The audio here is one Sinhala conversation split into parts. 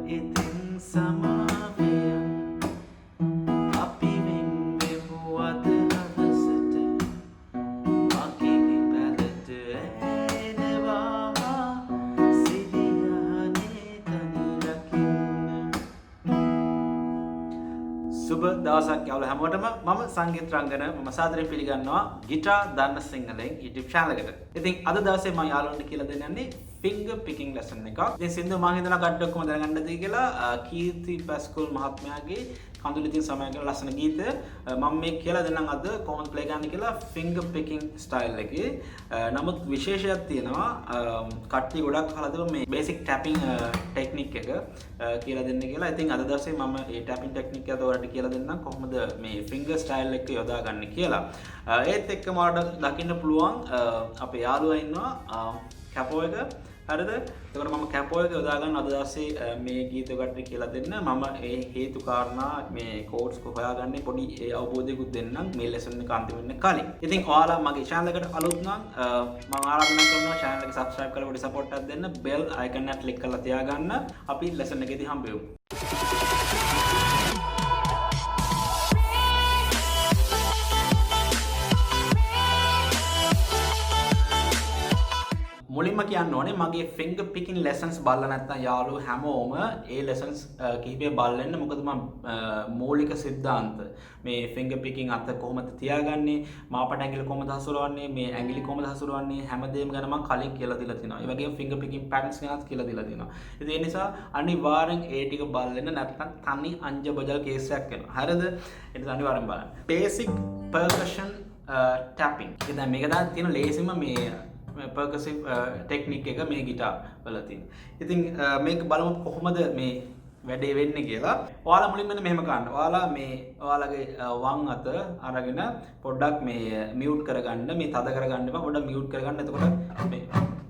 ඉතින් සමාවෙයන් අපි වෙන්වෙමු අද හවසට මගේ පැලට ඇහෙනවා සිරියහනේ තනි රකින්න. සුබ දවසක් යාළුවෝ හැමෝටම. මම සංගීත රංගන මම සාදරයෙන් පිළිගන්නවා ගිටාර් දන්න සිංහලෙන් YouTube channel එකට. ඉතින් අද දවසේ මම යාළුවන්ට කියලා දෙන්න යන්නේ finger picking lesson එකක්. ඉතින් සින්දු මම හිතනවා කඩක් කොහොමද දැනගන්නද කියලා කීර්ති පැස්කල් මහත්මයාගේ කඳුළු ඉතින් සමය කරන ලස්සන ගීතය මම මේ කියලා දෙන්නම් අද කොහොමද ප්ලේ කරන්න කියලා finger picking style එකේ. නමුත් විශේෂයක් තියෙනවා කට්ටිය ගොඩක් අහලා තියෙනවා මේ basic tapping technique එක කියලා දෙන්න කියලා. ඉතින් අද දවසේ මම මේ tapping technique එක ඔයාලට කියලා දෙන්නම් කොහොමද මේ finger style එක යොදාගන්නේ කියලා. ඒත් එක්කම ඔයාලට දකින්න පුළුවන් අපේ යාළුවා ඉන්නවා කැපෝ එක. හරිද? එතකොට මම කැපෝ එක යොදා ගන්න අද දවසේ මේ ගීත කට්ටිය කියලා දෙන්න. මම ඒ හේතු කාරණා මේ කෝඩ්ස් කො හොයාගන්නේ පොඩි ඒ අවබෝධයකුත් දෙන්නම් මේ ලෙසන් එක අන්තිම වෙන්න කලින්. ඉතින් ඔයාලා මගේ channel එකට අලුත් නම් මම ආරාධනා කරනවා channel එක subscribe කරලා පොඩි support එකක් දෙන්න. bell icon එක click කරලා තියාගන්න. අපි ලෙසන් එකේදී හම්බ වෙමු. මුලින්ම කියන්න ඕනේ මගේ finger picking lessons බලලා නැත්නම් යාළුවෝ හැමෝම ඒ lessons කිහිපය බලන්න. මොකද මම මූලික સિદ્ધාන්ත මේ finger picking අත කොහොමද තියාගන්නේ, මාපට ඇඟිලි කොහොමද හසුරවන්නේ, මේ ඇඟිලි කොහොමද හසුරවන්නේ හැමදේම ගැන මම කලින් කියලා දීලා තිනවා. ඒ වගේම finger picking patterns ගැනත් කියලා දීලා තිනවා. ඉතින් ඒ නිසා අනිවාර්යෙන් ඒ ටික බලන්න නැත්නම් තනි අංජබජල් කේස් එකක් වෙනවා. හරිද? ඒ නිසා අනිවාර්යෙන් බලන්න. Basic percussion tapping. ඉතින් මේක දැන් තියෙන ලේසිම මේ percussive technique එක මේ ගිටාර් වල තියෙන. ඉතින් මේක බලමු කොහොමද මේ වැඩේ වෙන්නේ කියලා. ඔයාලා මුලින්ම මෙහෙම කරන්න. ඔයාලා මේ ඔයාලගේ වම් අත අරගෙන පොඩ්ඩක් මේ මියුට් කරගන්න. මේ තද කරගන්න එපා. පොඩ්ඩක් මියුට් කරගන්න. එතකොට මේ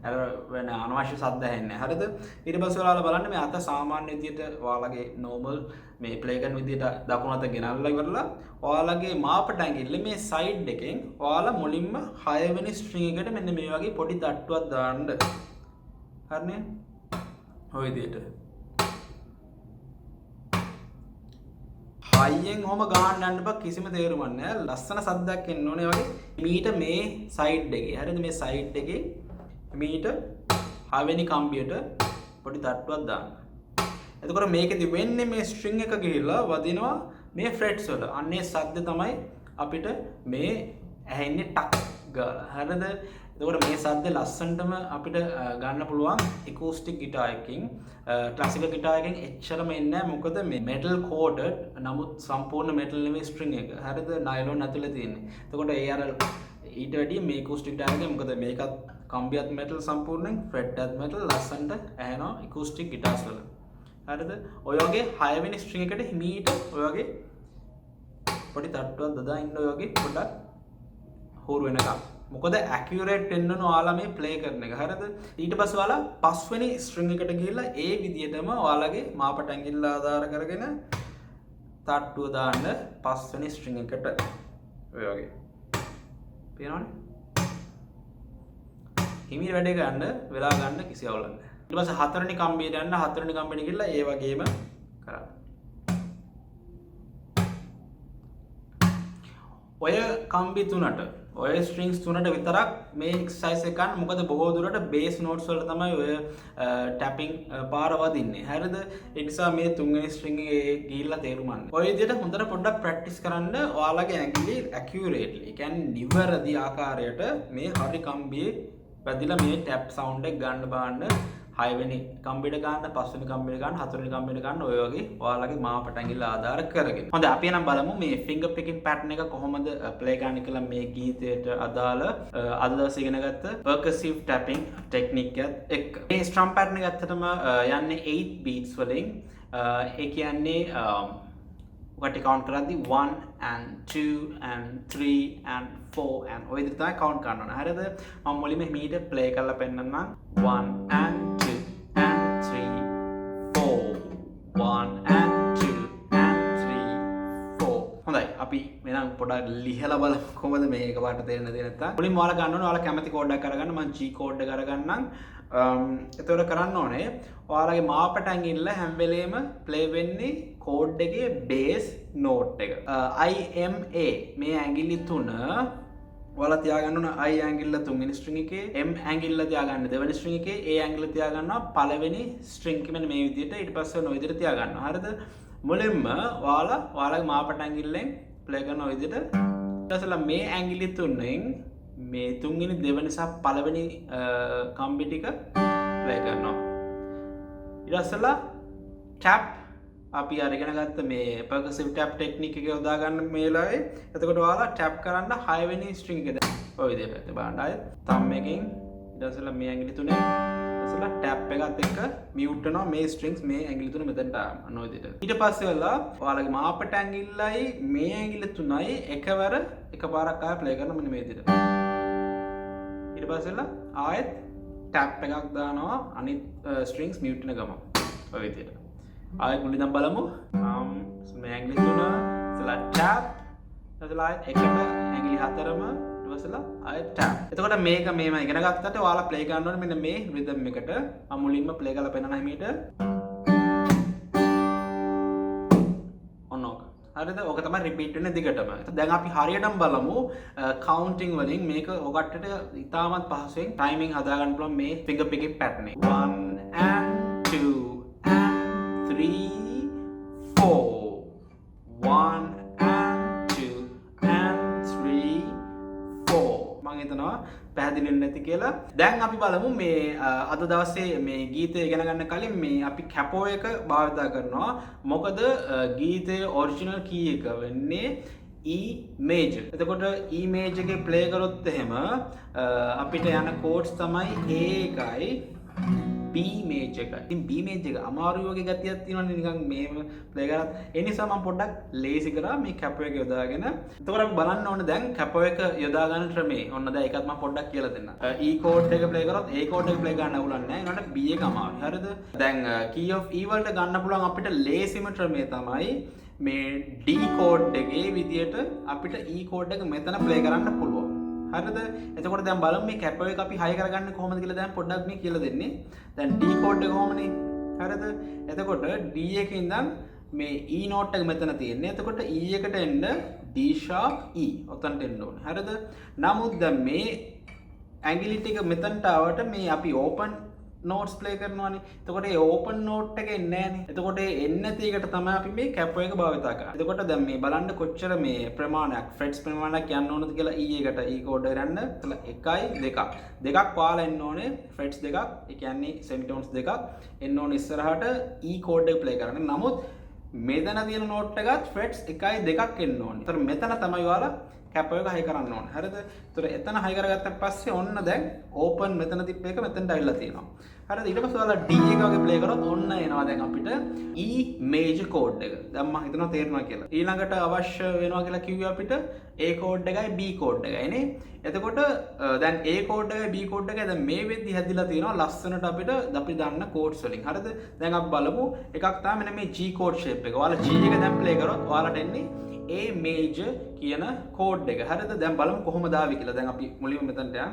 අර වෙන අනවශ්‍ය ශබ්ද ඇහෙන්නේ නැහැ. හරිද? ඊට පස්සේ ඔයාලා බලන්න මේ අත සාමාන්‍ය විදියට ඔයාලගේ normal මේ ප්ලේ කරන විදියට දකුණු අත ගෙනල්ලා ඉවරලා ඔයාලගේ මාපට ඇඟිල්ල මේ සයිඩ් එකෙන් ඔයාලා මුලින්ම 6 වෙනි ස්ට්‍රින්ග් එකට මෙන්න මේ වගේ පොඩි තට්ටුවක් දාන්න. හරිනේ? ඔය විදියට. හයියෙන් ඔහම ගහන්න යන්න බෑ කිසිම තේරුමක් නැහැ. ලස්සන සද්දයක් එන්න ඕනේ වගේ. මීට මේ සයිඩ් එකේ. හරිද? මේ සයිඩ් එකේ මීට 6 වෙනි කම්බියට පොඩි තට්ටුවක් දාන්න. එතකොට මේකෙදි වෙන්නේ මේ ස්ට්‍රින්ග් එක ගිහිල්ලා වදිනවා මේ ෆ්‍රෙට්ස් වල. අන්නේ සද්ද තමයි අපිට මේ ඇහෙන්නේ ටක් ගාලා. හරිද? එතකොට මේ සද්ද ලස්සනටම අපිට ගන්න පුළුවන් acoustic guitar එකකින්. classical guitar එකෙන් එච්චරම එන්නේ නැහැ. මොකද මේ metal coated නමුත් සම්පූර්ණ metal නෙමෙයි string එක. හරිද? nylon ඇතුලේ තියෙන්නේ. එතකොට ඒ අර ඊට වැඩිය මේ acoustic guitar එකේ මොකද මේකත් කම්බියත් metal සම්පූර්ණයෙන් fret එකත් metal ලස්සනට ඇහෙනවා acoustic guitars වල. හරිද? ඔය වගේ 6 වෙනි string එකට හිමීට ඔය වගේ පොඩි තට්ටුවක් දදා ඉන්න ඔය වගේ පොඩක් හුරු වෙනකම්. මොකද accurate වෙන්න ඕන ඔයාලා මේ play කරන එක. හරිද? ඊට පස්සේ ඔයාලා 5 වෙනි string එකට ගිහිල්ලා ඒ විදිහටම ඔයාලගේ මාපට ඇඟිල්ල ආධාර කරගෙන තට්ටුව දාන්න 5 වෙනි string එකට ඔය වගේ. පේනවනේ? හිමීට වැඩේ ගන්න වෙලා ගන්න කිසි අවුලක් නැහැ. ඊට පස්සේ 4 වෙනි කම්බියට යන්න 4 වෙනි කම්බියට ගිහලා ඒ වගේම කරන්න. ඔය කම්බි තුනට ඔය ස්ට්‍රින්ග්ස් තුනට විතරක් මේ එක්සර්සයිස් එක ගන්න. මොකද බොහෝ දුරට බේස් නෝට්ස් වලට තමයි ඔය ටැපින් පාර වදින්නේ. හරිද? ඒ නිසා මේ තුන්වෙනි ස්ට්‍රින්ග් එකේ ගිහිල්ලා තේරුම් ගන්න. ඔය විදිහට හොඳට පොඩ්ඩක් ප්‍රැක්ටිස් කරන්න ඔයාලගේ ඇඟිලි accurately. ඒ කියන්නේ නිවැරදි ආකාරයට මේ හරි කම්බියේ වැදිලා මේ ටැප් සවුන්ඩ් එක ගන්න බලන්න. 6 වෙනි කම්බියට ගන්න, 5 වෙනි කම්බියට ගන්න, 4 වෙනි කම්බියට ගන්න ඔය වගේ ඔයාලගේ මාපට ඇඟිල්ල ආධාර කරගෙන. හොඳයි අපි එනම් බලමු මේ finger picking pattern එක කොහොමද play කරන්න කියලා මේ ගීතයට අදාළ අද දවසේ ඉගෙන ගත්ත percussive tapping technique එකත් එක්ක. මේ strum pattern එක ඇත්තටම යන්නේ 8 beats වලින්. ඒ කියන්නේ ඔකට count කරද්දි 1 and 2 and 3 and 4 and ඔය විදිහට තමයි count කරන්න ඕන. හරිද? මම මුලින්ම මීට play කරලා පෙන්නන්නම්. 1 and 2 and 3 4 1 and 2 and 3 4. හොඳයි අපි මෙනම් පොඩ්ඩක් ලිහලා බලමු කොහොමද මේක පාට තේරෙන්නේ නැත්නම්. මුලින්ම ඔයාලා ගන්න ඕන ඔයාලා කැමති කෝඩ් එකක් අරගන්න. මම G කෝඩ් එක අරගන්නම්. එතකොට කරන්න ඕනේ ඔයාලගේ මාපට ඇඟිල්ල හැම වෙලේම ප්ලේ වෙන්නේ කෝඩ් එකේ බේස් නෝට් එක. IMA මේ ඇඟිලි තුන ඔයාලා තියාගන්න ඕන I ඇඟිල්ල තුන්වෙනි ස්ට්‍රින්ග් එකේ, M ඇඟිල්ල තියාගන්න දෙවෙනි ස්ට්‍රින්ග් එකේ, A ඇඟිල්ල තියාගන්නවා පළවෙනි ස්ට්‍රින්ග් එකේ. මෙන්න මේ විදිහට ඊට පස්සේ ඔය විදිහට තියාගන්නවා. හරිද? මුලින්ම ඔයාලගේ මාපට ඇඟිල්ලෙන් ප්ලේ කරන ඔය විදිහට ඊට පස්සේ මේ ඇඟිලි තුනෙන් මේ තුන්වෙනි දෙවෙනි සහ පළවෙනි කම්බි ටික ප්ලේ කරනවා. ඊට පස්සේ ටැප් අපි අරගෙන ගත්ත මේ percussive tap technique එක යොදා ගන්න මේ වෙලාවේ. එතකොට ඔයාලා ටැප් කරන්න 6 වෙනි string එක දැන් ඔය විදිහට බලන්න ආයෙත් thumb එකෙන් ඊට පස්සේ මේ ඇඟිලි තුනේ ඊට ටැප් එකත් එක්ක mute වෙනවා මේ strings මේ ඇඟිලි තුන මෙතනට අන්න ඔය විදිහට. ඊට පස්සේ ඔයාලගේ මාපට ඇඟිල්ලයි මේ ඇඟිලි තුනයි එකපාරක් ආයෙ play කරනවා මෙන්න මේ විදිහට. ඊට පස්සේ ආයෙත් ටැප් එකක් දානවා අනිත් strings mute වෙන ගමන් ඔය විදිහට. ආයෙත් මුලින්ම බලමු. මේ ඇඟිලි තුන ඉතලා ටැප් ඉතලා එකට ඇඟිලි හතරම ඊට පස්සේ ආයෙත් ටැප්. එතකොට මේක මේම ඉගෙන ගත්තට ඔයාලා ප්ලේ කරන්න ඕනේ මෙන්න මේ රිද්ම් එකට. මම මුලින්ම ප්ලේ කරලා පෙන්නන හැමීට ඔන්නෝක. හරිද? ඕක තමයි රිපීට් වෙන්නේ දිගටම. දැන් අපි හරියටම බලමු කවුන්ටිං වලින් මේක ඔකටට ඉතාමත් පහසුවෙන් ටයිමින් හදා ගන්න පුළුවන් මේ ෆින්ගර් පිකින් පැටර්න් එක. 1 and 2 3, 4 1 and 2 and 3 4 මම හිතනවා පැහැදිලි නැති කියලා. දැන් අපි බලමු මේ අද දවසේ මේ ගීතය ඉගෙන ගන්න කලින් මේ අපි කැපෝ එක භාවිත කරනවා. මොකද ගීතයේ ඔරිජිනල් කී එක වෙන්නේ E major. එතකොට E major එකේ ප්ලේ කරොත් එහෙම අපිට යන කෝඩ්ස් තමයි A එකයි B major එකයි. ඉතින් B major එක අමාරු වගේ ගතියක් තියෙනවනේ නිකන් මේව ප්ලේ කරත්. ඒ නිසා මම පොඩ්ඩක් ලේසි කරා මේ කැපෝ එක යොදාගෙන. එතකොට අපි බලන්න ඕනේ දැන් කැපෝ එක යොදා ගන්න ක්‍රමේ. ඔන්න දැන් ඒකත් මම පොඩ්ඩක් කියලා දෙන්නම්. E කෝඩ් එක ප්ලේ කරොත් A කෝඩ් එක ප්ලේ ගන්න අවුලක් නැහැ. ඒනට B එක අමාරුයි. හරිද? දැන් key of E වලට ගන්න පුළුවන් අපිට ලේසිම ක්‍රමේ තමයි මේ D කෝඩ් එකේ විදියට අපිට E කෝඩ් එක මෙතන ප්ලේ කරන්න පුළුවන්. හරිද? එතකොට දැන් බලමු මේ කැපෝ එක අපි හයි කරගන්නේ කොහොමද කියලා දැන් පොඩ්ඩක් මේ කියලා දෙන්නේ. දැන් D කෝඩ් එක කොහොමනේ? හරිද? එතකොට D එකේ ඉඳන් මේ E note එක මෙතන තියෙන්නේ. එතකොට E එකට එන්න D sharp E ඔතනට එන්න ඕනේ. හරිද? නමුත් දැන් මේ ඇඟිලි ටික මෙතනට ආවට මේ අපි open notes play කරනවානේ. එතකොට ඒ open note එක එන්නේ නැහනේ. එතකොට ඒ එන්නේ නැති එකට තමයි අපි මේ කැපෝ එක භාවිත කරන්නේ. එතකොට දැන් මේ බලන්න කොච්චර මේ ප්‍රමාණයක් frets ප්‍රමාණයක් යන්න ඕනද කියලා E එකට E කෝඩ් එක යන්න. එතන 1 2 දෙකක් පාලා එන්න ඕනේ. frets දෙකක්. ඒ කියන්නේ semitones දෙකක් එන්න ඕනේ ඉස්සරහට E කෝඩ් එක play කරන්න. නමුත් මෙතන තියෙන note එකත් frets 1 2ක් එන්න ඕනේ. ඒතර මෙතන තමයි ඔයාලා කැපෝ එක හයි කරන්න ඕනේ. හරිද? ඒතර එතන හයි කරගත්තා පස්සේ ඔන්න දැන් ඕපන් මෙතන තිප් එක මෙතනට ඇවිල්ලා තියෙනවා. හරිද? ඊට පස්සේ ඔයාලා D එක වගේ ප්ලේ කරොත් ඔන්න එනවා දැන් අපිට E major කෝඩ් එක. දැන් මම හිතනවා තේරෙනවා කියලා. ඊළඟට අවශ්‍ය වෙනවා කියලා කිව්වේ අපිට A කෝඩ් එකයි B කෝඩ් එකයි නේ. එතකොට දැන් A කෝඩ් එකයි B කෝඩ් එකයි දැන් මේ වෙද්දි හැදිලා තියෙනවා ලස්සනට අපිට අපි දන්න කෝඩ්ස් වලින්. හරිද? දැන් අපි බලමු එකක් තමයි මෙන්න මේ G කෝඩ් ෂේප් එක. ඔයාලා G එක දැන් ප්ලේ කරොත් ඔයාලට එන්නේ A major කියන කෝඩ් එක. හරිද? දැන් බලමු කොහොමද ආවේ කියලා. දැන් අපි මුලින්ම මෙතනට යමු.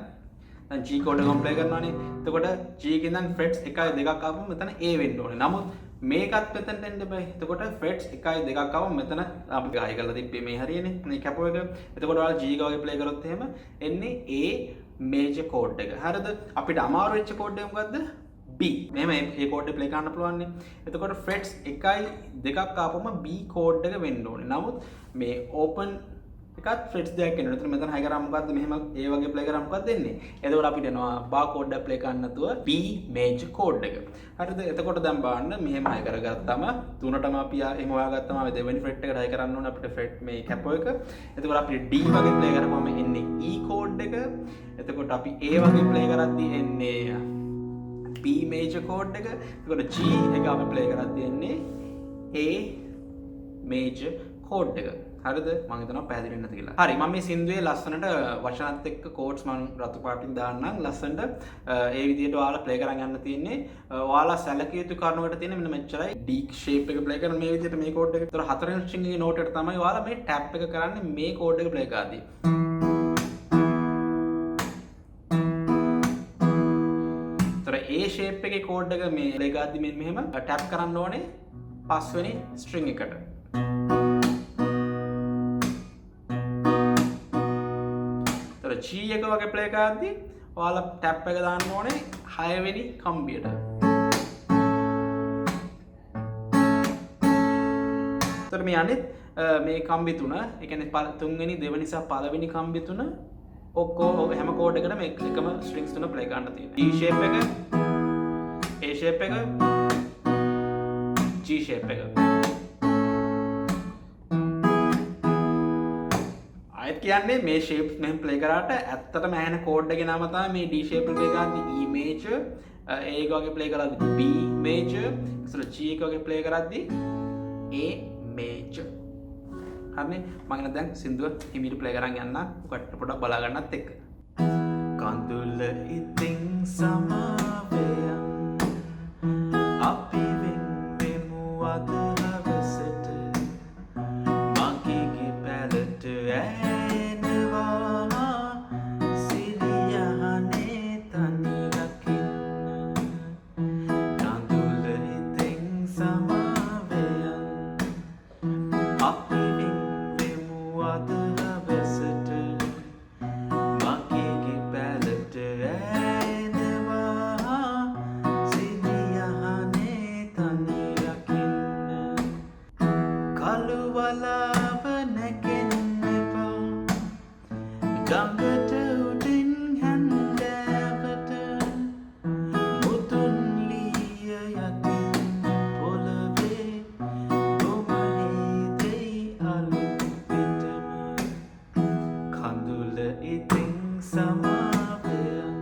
දැන් G කෝඩ් එක ප්ලේ කරනවානේ. එතකොට G එකෙන් දැන් frets 1 2ක් ආවම මෙතන A වෙන්න ඕනේ. නමුත් මේකත් මෙතනට එන්න බෑ. එතකොට frets 1 2ක් ආවම මෙතන අපි ගායි කරලා තිබ්බේ මේ හරියනේ. මේ කැපෝ එක. එතකොට ඔයාලා G එක වගේ ප්ලේ කරොත් එහෙම එන්නේ A major කෝඩ් එක. හරිද? අපිට අමාරු වෙච්ච කෝඩ් එක මොකද්ද? B. මෙහෙම A කෝඩ් එක ප්ලේ කරන්න පුළුවන් නේ. එතකොට frets 1 2ක් ආපුවම B කෝඩ් එක වෙන්න ඕනේ. නමුත් මේ open එකත් frets දෙකක් එනවා. එතන මෙතන හයි කරාම මොකද්ද? මෙහෙම A වගේ ප්ලේ කරාම මොකක්ද එන්නේ? එතකොට අපිට එනවා bar කෝඩ් එක ප්ලේ කරන්න නැතුව B major කෝඩ් එක. හරිද? එතකොට දැන් බලන්න මෙහෙම හයි කරගත්තාම තුනටම අපි එහෙම හොයාගත්තාම අපි දෙවෙනි fret එකට හයි කරන්න ඕනේ අපිට fret මේ කැපෝ එක. එතකොට අපිට D වගේ ප්ලේ කරපුවම එන්නේ E කෝඩ් එක. එතකොට අපි A වගේ ප්ලේ කරද්දී එන්නේ B major කෝඩ් එක. එතකොට G එක අපි ප්ලේ කරද්දී එන්නේ A major කෝඩ් එක. හරිද? මම හිතනවා පැහැදිලි නැති කියලා. හරි මම මේ සින්දුවේ ලස්සනට වචනත් එක්ක කෝඩ්ස් මම රතු පාටින් දාන්නම් ලස්සනට ඒ විදිහට ඔයාලා ප්ලේ කරන් යන්න තියෙන්නේ. ඔයාලා සැලකිය යුතු කරුණකට තියෙන මෙන්න මෙච්චරයි. D shape එක ප්ලේ කරන මේ විදිහට මේ කෝඩ් එක. ඒතර හතරවෙනි ස්ට්‍රින්ග් එකේ නෝට් එක තමයි ඔයාලා මේ ටැප් එක කරන්නේ මේ කෝඩ් එක ප්ලේ කරද්දී. ඒතර A කෝඩ් එක මේ ප්ලේ කරද්දි මෙහෙම ටැප් කරන්න ඕනේ පස්වෙනි ස්ට්‍රින්ග් එකට. තර G එක වගේ ප්ලේ කරද්දි ඔයාලා ටැප් එක දාන්න ඕනේ 6 වෙනි කම්බියට. තර මේ අනිත් මේ කම්බි තුන, ඒ කියන්නේ තුන්වෙනි, දෙවෙනි සහ පළවෙනි කම්බි තුන ඔක්කොම හැම කෝඩ් එකකටම එකම ස්ට්‍රින්ග්ස් තුන ප්ලේ කරන්න තියෙනවා. D shape එක, A shape එක, G shape එක. ආයෙත් කියන්නේ මේ shapes මෙහෙම ප්ලේ කරාට ඇත්තටම ඇහෙන කෝඩ් එකේ නම තමයි මේ D shape එක ප්ලේ කරද්දී E major, A එක වගේ ප්ලේ කරද්දී B major, ඉතින් G එක වගේ ප්ලේ කරද්දී A major. හරිනේ, මම දැන් සින්දුව හිමීට ප්ලේ කරන් යන්න. ඔකට පොඩ්ඩක් බලා ගන්නත් එක්ක. කඳුල ඉතින් සමාවයන් අපි වෙන්නෙමු අද හවසට මගේ පැලට ඇෙනවා සිරියහනේ තනි රකින්න. කඳුල ඉතින් සමාවයන් අපි ගඟට උඩින් හැන්දෑවට මුතුන් ලීය යටින් පොළවේ ගොමහිතෙයි අලුත් පිටම. කඳුල ඉතින් සමාවයන්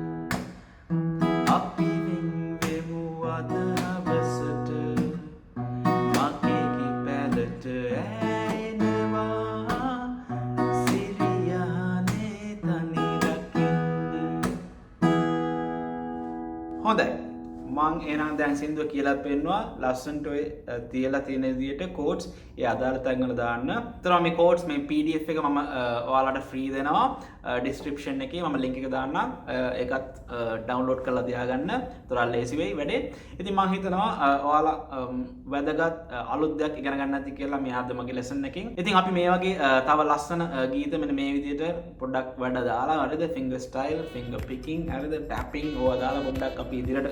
අපි වෙන්වෙමු අද හවසට මගේ පැලට හොඳයි. මං එහෙනම් දැන් සින්දුව කියලා පෙන්නවා ලස්සනට ඔය තියලා තියෙන විදිහට කෝඩ්ස් ඒ අදාළ තැන් වල දාන්න. ඒතර මේ කෝඩ්ස් මේ PDF එක මම ඔයාලට ෆ්‍රී දෙනවා ඩිස්ක්‍රිප්ෂන් එකේ මම ලින්ක් එක දාන්නම්. ඒකත් ඩවුන්ලෝඩ් කරලා තියාගන්න. ඒතර ලේසි වෙයි වැඩේ. ඉතින් මං හිතනවා ඔයාලා වැදගත් අලුත් දෙයක් ඉගෙන ගන්න ඇති කියලා මේ අද මගේ ලෙසන් එකකින්. ඉතින් අපි මේ වගේ තව ලස්සන ගීත මෙන්න මේ විදිහට පොඩ්ඩක් වැඩ දාලා හරිද finger style, finger picking හරිද tapping ඕවා දාලා පොඩ්ඩක් අපි ඉදිරියට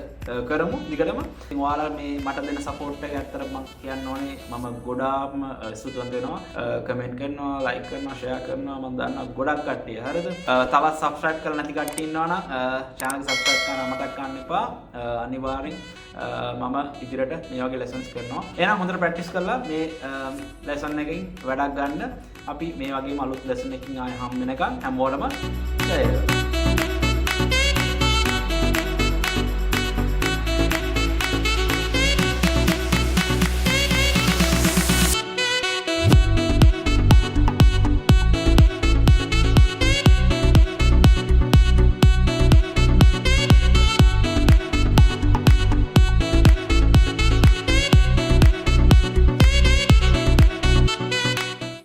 කරමු දිගටම. ඉතින් ඔයාලා මේ මට දෙන සපෝට් එක ඇත්තට මම කියන්න ඕනේ මම ගොඩාක්ම ස්තුතිවන්ත වෙනවා. කමෙන්ට් කරනවා, ලයික් කරනවා, ෂෙයා කරනවා. මම දන්නවා ගොඩක් කට්ටිය හරිද. තවත් සබ්ස්ක්‍රයිබ් කරලා නැති කට්ටිය ඉන්නවා නම් channel එක සබ්ස්ක්‍රයිබ් කරන්න මතක් කරන්න එපා. අනිවාර්යෙන් මම ඉදිරියට මේ වගේ lessons කරනවා. එහෙනම් හොඳට ප්‍රැක්ටිස් කරලා මේ lesson එකකින් වැඩක් ගන්න. අපි මේ වගේම අලුත් lesson එකකින් ආයෙ හම් වෙනකන් හැමෝටම ජය වේවා.